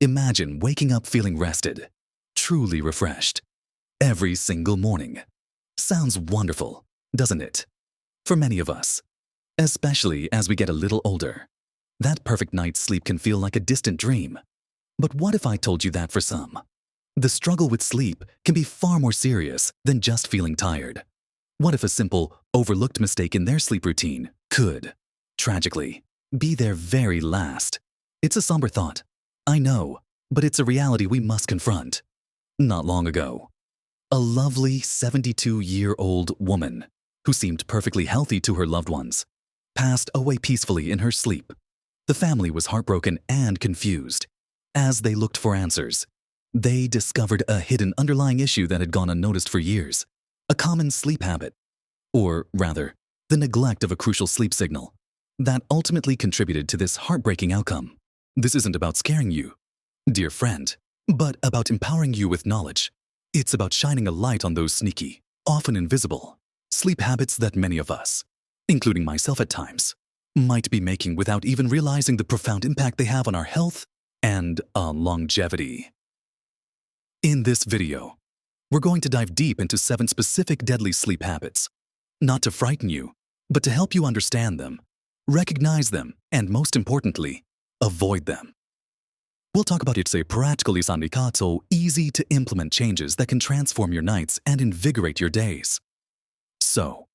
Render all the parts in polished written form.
Imagine waking up feeling rested, truly refreshed, every single morning. Sounds wonderful, doesn't it? For many of us, especially as we get a little older, that perfect night's sleep can feel like a distant dream. But what if I told you that for some, the struggle with sleep can be far more serious than just feeling tired? What if a simple, overlooked mistake in their sleep routine could, tragically, be their very last? It's a somber thought, I know, but it's a reality we must confront. Not long ago, a lovely 72-year-old woman who seemed perfectly healthy to her loved ones passed away peacefully in her sleep. The family was heartbroken and confused. As they looked for answers, they discovered a hidden underlying issue that had gone unnoticed for years, a common sleep habit, or rather, the neglect of a crucial sleep signal that ultimately contributed to this heartbreaking outcome. This isn't about scaring you, dear friend, but about empowering you with knowledge. It's about shining a light on those sneaky, often invisible, sleep habits that many of us, including myself at times, might be making without even realizing the profound impact they have on our health and longevity. In this video, we're going to dive deep into 7 specific deadly sleep habits, not to frighten you, but to help you understand them, recognize them, and most importantly, avoid them. We'll talk about it's a practically sanikato, easy to implement changes that can transform your nights and invigorate your days. So,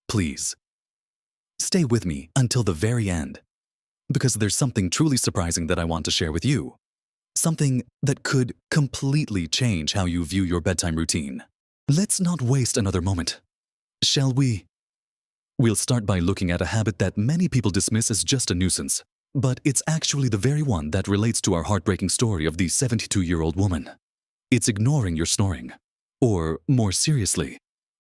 please, stay with me until the very end, because there's something truly surprising that I want to share with you. Something that could completely change how you view your bedtime routine. Let's not waste another moment, shall we? We'll start by looking at a habit that many people dismiss as just a nuisance, but it's actually the very one that relates to our heartbreaking story of the 72-year-old woman. It's ignoring your snoring, or more seriously,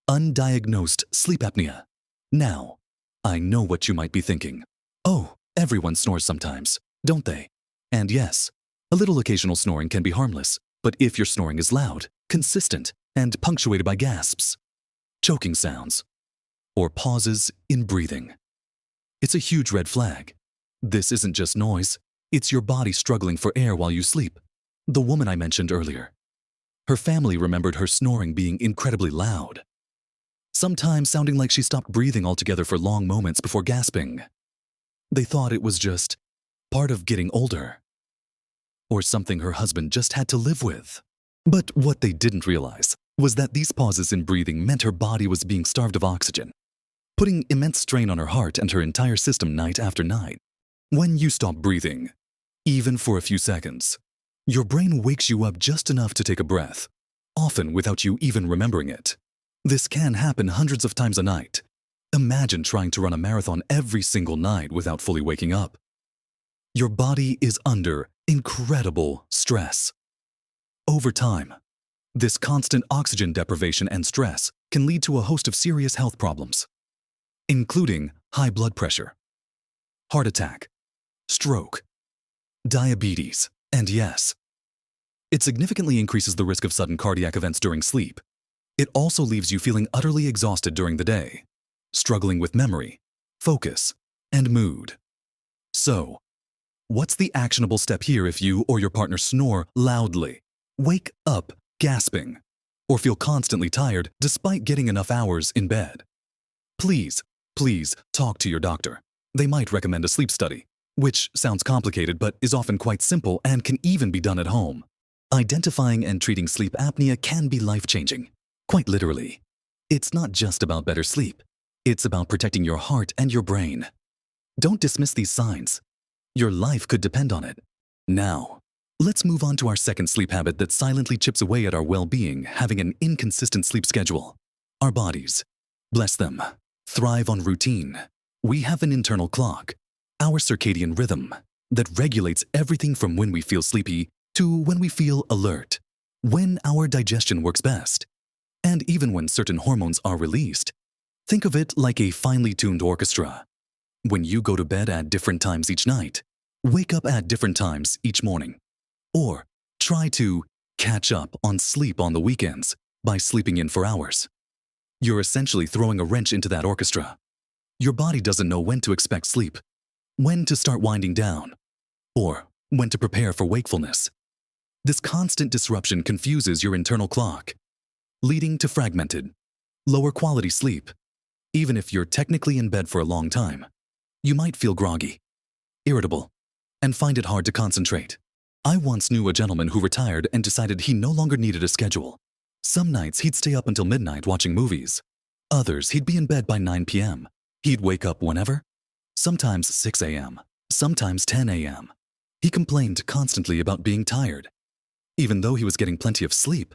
undiagnosed sleep apnea. Now, I know what you might be thinking. Oh, everyone snores sometimes, don't they? And yes, a little occasional snoring can be harmless, but if your snoring is loud, consistent, and punctuated by gasps, choking sounds, or pauses in breathing, it's a huge red flag. This isn't just noise, it's your body struggling for air while you sleep. The woman I mentioned earlier. Her family remembered her snoring being incredibly loud, sometimes sounding like she stopped breathing altogether for long moments before gasping. They thought it was just part of getting older, or something her husband just had to live with. But what they didn't realize was that these pauses in breathing meant her body was being starved of oxygen, putting immense strain on her heart and her entire system night after night. When you stop breathing, even for a few seconds, your brain wakes you up just enough to take a breath, often without you even remembering it. This can happen hundreds of times a night. Imagine trying to run a marathon every single night without fully waking up. Your body is under incredible stress. Over time, this constant oxygen deprivation and stress can lead to a host of serious health problems, including high blood pressure, heart attack, stroke, diabetes, and yes, it significantly increases the risk of sudden cardiac events during sleep. It also leaves you feeling utterly exhausted during the day, struggling with memory, focus, and mood. So, what's the actionable step here if you or your partner snore loudly, wake up gasping, or feel constantly tired despite getting enough hours in bed? Please talk to your doctor. They might recommend a sleep study, which sounds complicated but is often quite simple and can even be done at home. Identifying and treating sleep apnea can be life-changing. Quite literally. It's not just about better sleep. It's about protecting your heart and your brain. Don't dismiss these signs. Your life could depend on it. Now, let's move on to our second sleep habit that silently chips away at our well-being, having an inconsistent sleep schedule. Our bodies, bless them, thrive on routine. We have an internal clock, our circadian rhythm, that regulates everything from when we feel sleepy to when we feel alert, when our digestion works best, and even when certain hormones are released. Think of it like a finely tuned orchestra. When you go to bed at different times each night, wake up at different times each morning, or try to catch up on sleep on the weekends by sleeping in for hours, you're essentially throwing a wrench into that orchestra. Your body doesn't know when to expect sleep, when to start winding down, or when to prepare for wakefulness. This constant disruption confuses your internal clock, leading to fragmented, lower quality sleep. Even if you're technically in bed for a long time, you might feel groggy, irritable, and find it hard to concentrate. I once knew a gentleman who retired and decided he no longer needed a schedule. Some nights he'd stay up until midnight watching movies. Others, he'd be in bed by 9 p.m. He'd wake up whenever, sometimes 6 a.m., sometimes 10 a.m. He complained constantly about being tired. Even though he was getting plenty of sleep,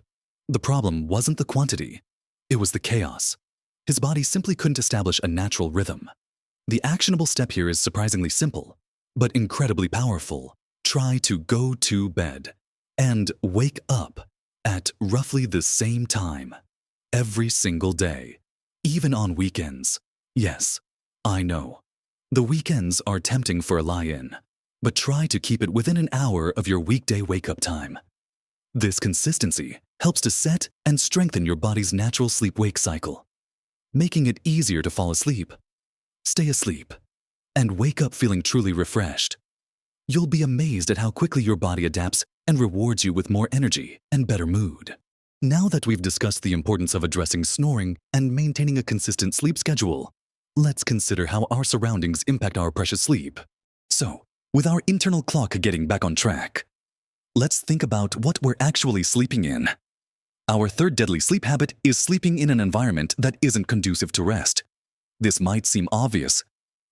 the problem wasn't the quantity, it was the chaos. His body simply couldn't establish a natural rhythm. The actionable step here is surprisingly simple, but incredibly powerful. Try to go to bed and wake up at roughly the same time every single day, even on weekends. Yes, I know. The weekends are tempting for a lie-in, but try to keep it within an hour of your weekday wake-up time. This consistency helps to set and strengthen your body's natural sleep-wake cycle, making it easier to fall asleep, stay asleep, and wake up feeling truly refreshed. You'll be amazed at how quickly your body adapts and rewards you with more energy and better mood. Now that we've discussed the importance of addressing snoring and maintaining a consistent sleep schedule, let's consider how our surroundings impact our precious sleep. So, with our internal clock getting back on track, let's think about what we're actually sleeping in. Our third deadly sleep habit is sleeping in an environment that isn't conducive to rest. This might seem obvious,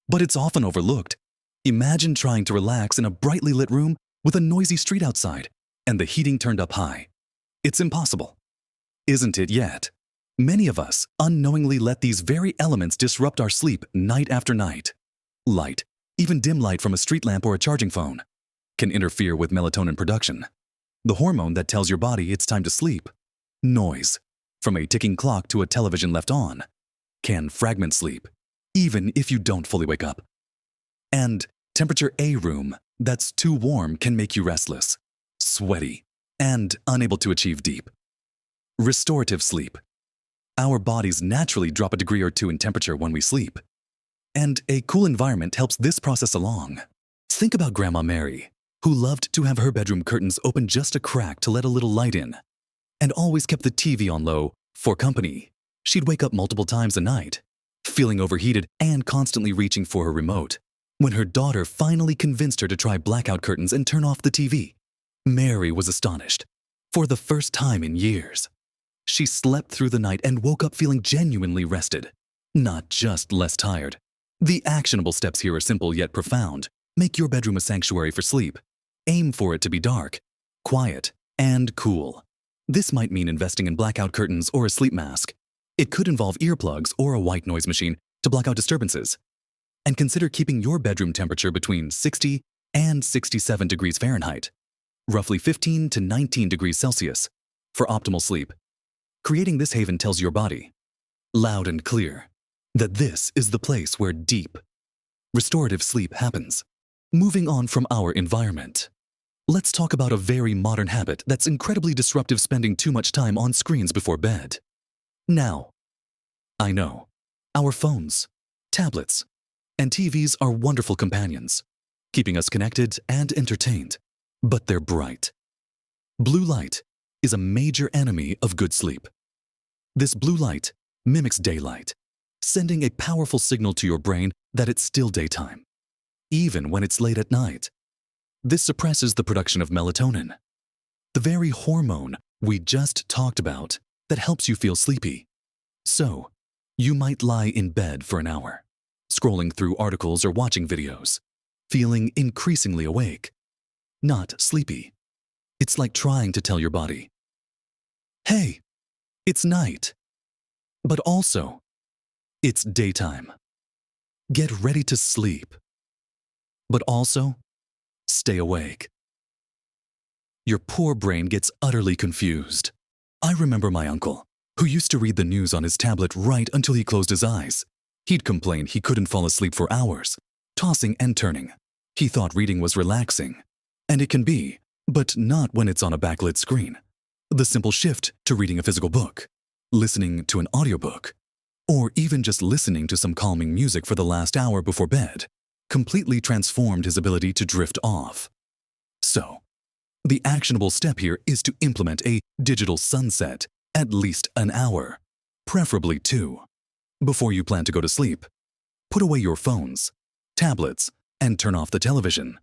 but it's often overlooked. Imagine trying to relax in a brightly lit room with a noisy street outside and the heating turned up high. It's impossible, isn't it yet? Many of us unknowingly let these very elements disrupt our sleep night after night. Light, even dim light from a street lamp or a charging phone, can interfere with melatonin production, the hormone that tells your body it's time to sleep. Noise, from a ticking clock to a television left on, can fragment sleep, even if you don't fully wake up. And temperature A room that's too warm can make you restless, sweaty, and unable to achieve deep, restorative sleep. Our bodies naturally drop a degree or two in temperature when we sleep, and a cool environment helps this process along. Think about Grandma Mary, who loved to have her bedroom curtains open just a crack to let a little light in, and always kept the TV on low for company. She'd wake up multiple times a night, feeling overheated and constantly reaching for her remote. When her daughter finally convinced her to try blackout curtains and turn off the TV, Mary was astonished. For the first time in years, she slept through the night and woke up feeling genuinely rested, not just less tired. The actionable steps here are simple yet profound. Make your bedroom a sanctuary for sleep. Aim for it to be dark, quiet, and cool. This might mean investing in blackout curtains or a sleep mask. It could involve earplugs or a white noise machine to block out disturbances. And consider keeping your bedroom temperature between 60 and 67 degrees Fahrenheit, roughly 15 to 19 degrees Celsius, for optimal sleep. Creating this haven tells your body, loud and clear, that this is the place where deep, restorative sleep happens. Moving on from our environment, let's talk about a very modern habit that's incredibly disruptive: spending too much time on screens before bed. Now, I know, our phones, tablets, and TVs are wonderful companions, keeping us connected and entertained, but they're bright. Blue light is a major enemy of good sleep. This blue light mimics daylight, sending a powerful signal to your brain that it's still daytime, even when it's late at night. This suppresses the production of melatonin, the very hormone we just talked about that helps you feel sleepy. So, you might lie in bed for an hour, scrolling through articles or watching videos, feeling increasingly awake, not sleepy. It's like trying to tell your body, hey, it's night, but also, it's daytime. Get ready to sleep, but also, stay awake. Your poor brain gets utterly confused. I remember my uncle, who used to read the news on his tablet right until he closed his eyes. He'd complain he couldn't fall asleep for hours, tossing and turning. He thought reading was relaxing, and it can be, but not when it's on a backlit screen. The simple shift to reading a physical book, listening to an audiobook, or even just listening to some calming music for the last hour before bed completely transformed his ability to drift off. So, the actionable step here is to implement a digital sunset at least an hour, preferably 2. Before you plan to go to sleep, put away your phones, tablets, and turn off the television.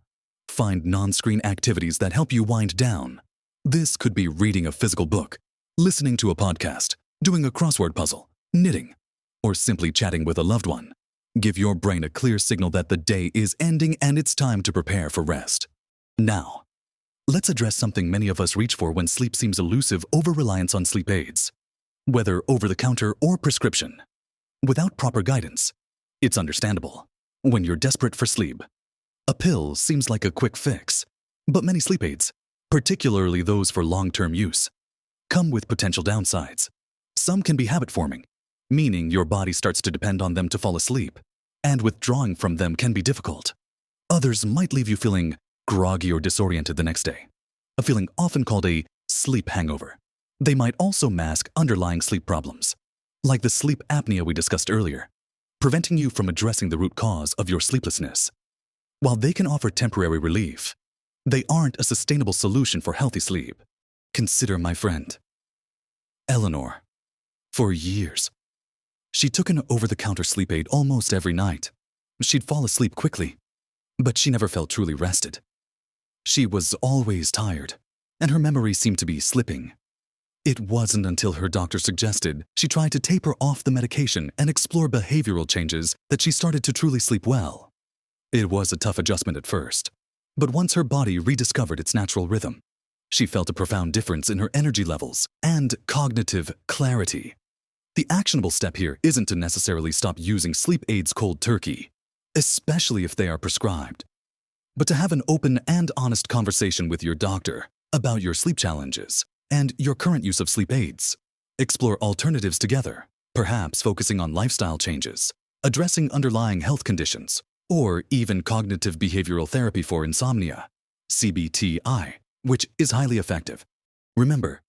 Find non-screen activities that help you wind down. This could be reading a physical book, listening to a podcast, doing a crossword puzzle, knitting, or simply chatting with a loved one. Give your brain a clear signal that the day is ending and it's time to prepare for rest. Now, let's address something many of us reach for when sleep seems elusive: over-reliance on sleep aids, whether over-the-counter or prescription. Without proper guidance, it's understandable when you're desperate for sleep. A pill seems like a quick fix, but many sleep aids, particularly those for long-term use, come with potential downsides. Some can be habit-forming, meaning your body starts to depend on them to fall asleep, and withdrawing from them can be difficult. Others might leave you feeling groggy or disoriented the next day, a feeling often called a sleep hangover. They might also mask underlying sleep problems, like the sleep apnea we discussed earlier, preventing you from addressing the root cause of your sleeplessness. While they can offer temporary relief, they aren't a sustainable solution for healthy sleep. Consider my friend, Eleanor. For years, she took an over-the-counter sleep aid almost every night. She'd fall asleep quickly, but she never felt truly rested. She was always tired, and her memory seemed to be slipping. It wasn't until her doctor suggested she tried to taper off the medication and explore behavioral changes that she started to truly sleep well. It was a tough adjustment at first, but once her body rediscovered its natural rhythm, she felt a profound difference in her energy levels and cognitive clarity. The actionable step here isn't to necessarily stop using sleep aids cold turkey, especially if they are prescribed, but to have an open and honest conversation with your doctor about your sleep challenges and your current use of sleep aids. Explore alternatives together, perhaps focusing on lifestyle changes, addressing underlying health conditions, or even cognitive behavioral therapy for insomnia, CBTI, which is highly effective. Remember,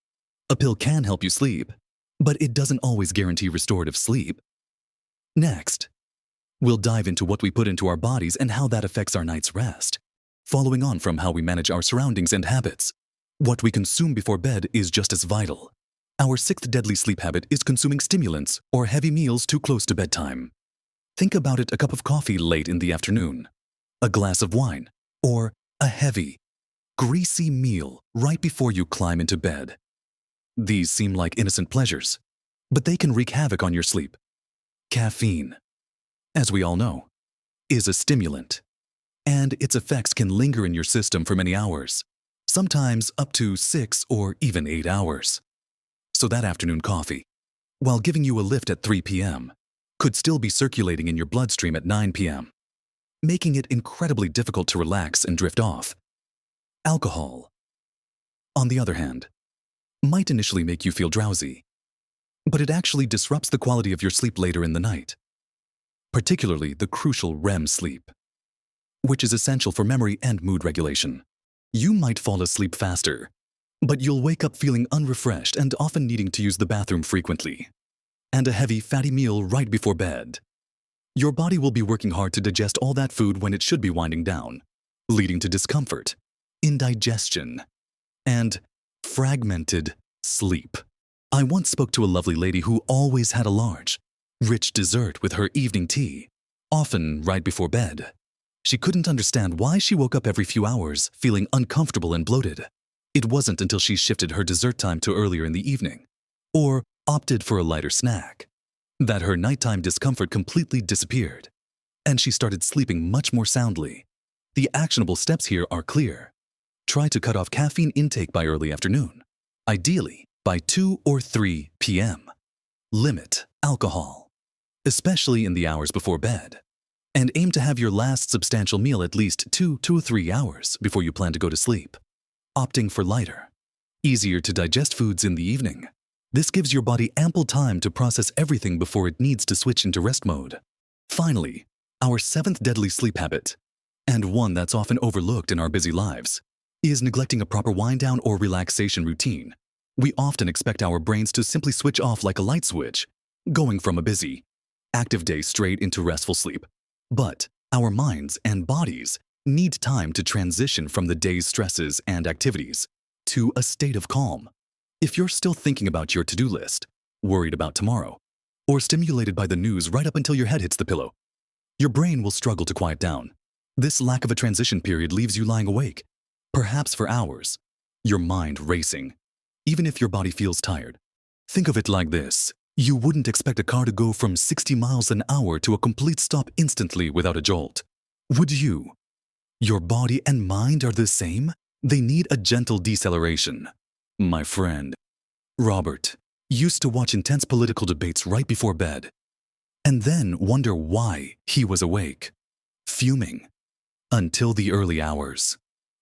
a pill can help you sleep, but it doesn't always guarantee restorative sleep. Next, we'll dive into what we put into our bodies and how that affects our night's rest. Following on from how we manage our surroundings and habits, what we consume before bed is just as vital. Our 6th deadly sleep habit is consuming stimulants or heavy meals too close to bedtime. Think about it: a cup of coffee late in the afternoon, a glass of wine, or a heavy, greasy meal right before you climb into bed. These seem like innocent pleasures, but they can wreak havoc on your sleep. Caffeine, as we all know, is a stimulant, and its effects can linger in your system for many hours, sometimes up to 6 or even 8 hours. So that afternoon coffee, while giving you a lift at 3 p.m., could still be circulating in your bloodstream at 9 p.m., making it incredibly difficult to relax and drift off. Alcohol, on the other hand, might initially make you feel drowsy, but it actually disrupts the quality of your sleep later in the night, particularly the crucial REM sleep, which is essential for memory and mood regulation. You might fall asleep faster, but you'll wake up feeling unrefreshed and often needing to use the bathroom frequently. And a heavy, fatty meal right before bed. Your body will be working hard to digest all that food when it should be winding down, leading to discomfort, indigestion, and fragmented sleep. I once spoke to a lovely lady who always had a large, rich dessert with her evening tea, often right before bed. She couldn't understand why she woke up every few hours feeling uncomfortable and bloated. It wasn't until she shifted her dessert time to earlier in the evening, or opted for a lighter snack, that her nighttime discomfort completely disappeared, and she started sleeping much more soundly. The actionable steps here are clear. Try to cut off caffeine intake by early afternoon, ideally by 2 or 3 p.m. Limit alcohol, especially in the hours before bed, and aim to have your last substantial meal at least 2 to 3 hours before you plan to go to sleep. Opting for lighter, easier to digest foods in the evening. This gives your body ample time to process everything before it needs to switch into rest mode. Finally, our 7th deadly sleep habit, and one that's often overlooked in our busy lives, is neglecting a proper wind-down or relaxation routine. We often expect our brains to simply switch off like a light switch, going from a busy, active day straight into restful sleep. But our minds and bodies need time to transition from the day's stresses and activities to a state of calm. If you're still thinking about your to-do list, worried about tomorrow, or stimulated by the news right up until your head hits the pillow, your brain will struggle to quiet down. This lack of a transition period leaves you lying awake, perhaps for hours, your mind racing, even if your body feels tired. Think of it like this. You wouldn't expect a car to go from 60 miles an hour to a complete stop instantly without a jolt. Would you? Your body and mind are the same? They need a gentle deceleration. My friend, Robert, used to watch intense political debates right before bed, and then wonder why he was awake, fuming, until the early hours,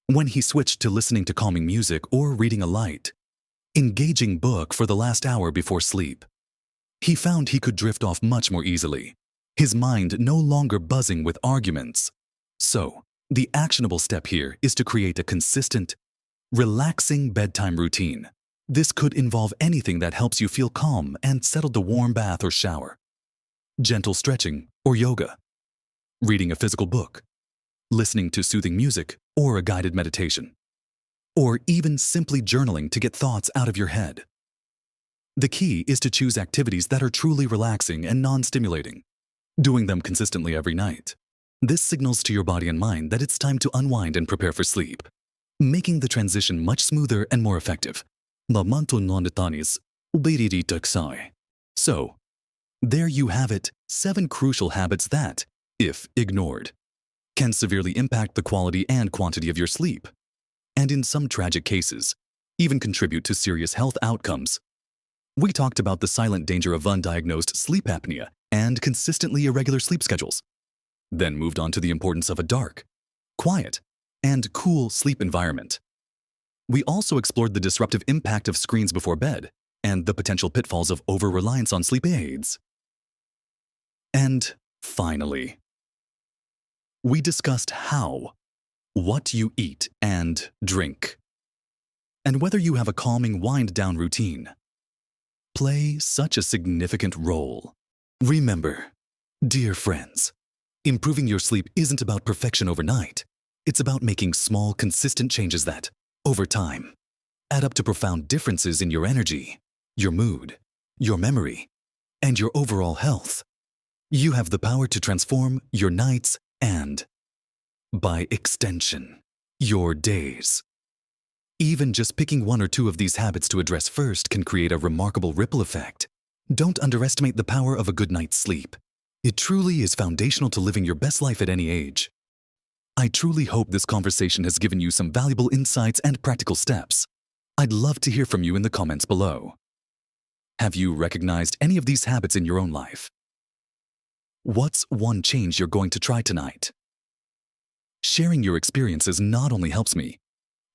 when he switched to listening to calming music or reading a light, engaging book for the last hour before sleep. He found he could drift off much more easily, his mind no longer buzzing with arguments. So, the actionable step here is to create a consistent, relaxing bedtime routine. This could involve anything that helps you feel calm and settled, a warm bath or shower, gentle stretching or yoga, reading a physical book, listening to soothing music or a guided meditation, or even simply journaling to get thoughts out of your head. The key is to choose activities that are truly relaxing and non-stimulating, doing them consistently every night. This signals to your body and mind that it's time to unwind and prepare for sleep, making the transition much smoother and more effective. So, there you have it, 7 crucial habits that, if ignored, can severely impact the quality and quantity of your sleep, and in some tragic cases, even contribute to serious health outcomes. We talked about the silent danger of undiagnosed sleep apnea and consistently irregular sleep schedules, then moved on to the importance of a dark, quiet, and cool sleep environment. We also explored the disruptive impact of screens before bed and the potential pitfalls of over-reliance on sleep aids. And finally, we discussed what you eat and drink, and whether you have a calming wind-down routine play such a significant role. Remember, dear friends, improving your sleep isn't about perfection overnight. It's about making small, consistent changes that, over time, add up to profound differences in your energy, your mood, your memory, and your overall health. You have the power to transform your nights and, by extension, your days. Even just picking 1 or 2 of these habits to address first can create a remarkable ripple effect. Don't underestimate the power of a good night's sleep. It truly is foundational to living your best life at any age. I truly hope this conversation has given you some valuable insights and practical steps. I'd love to hear from you in the comments below. Have you recognized any of these habits in your own life? What's one change you're going to try tonight? Sharing your experiences not only helps me,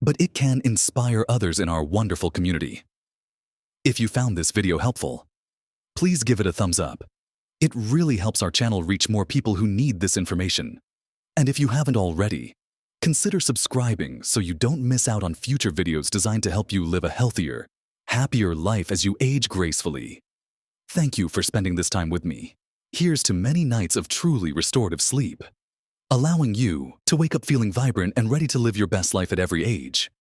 but it can inspire others in our wonderful community. If you found this video helpful, please give it a thumbs up. It really helps our channel reach more people who need this information. And if you haven't already, consider subscribing so you don't miss out on future videos designed to help you live a healthier, happier life as you age gracefully. Thank you for spending this time with me. Here's to many nights of truly restorative sleep, allowing you to wake up feeling vibrant and ready to live your best life at every age.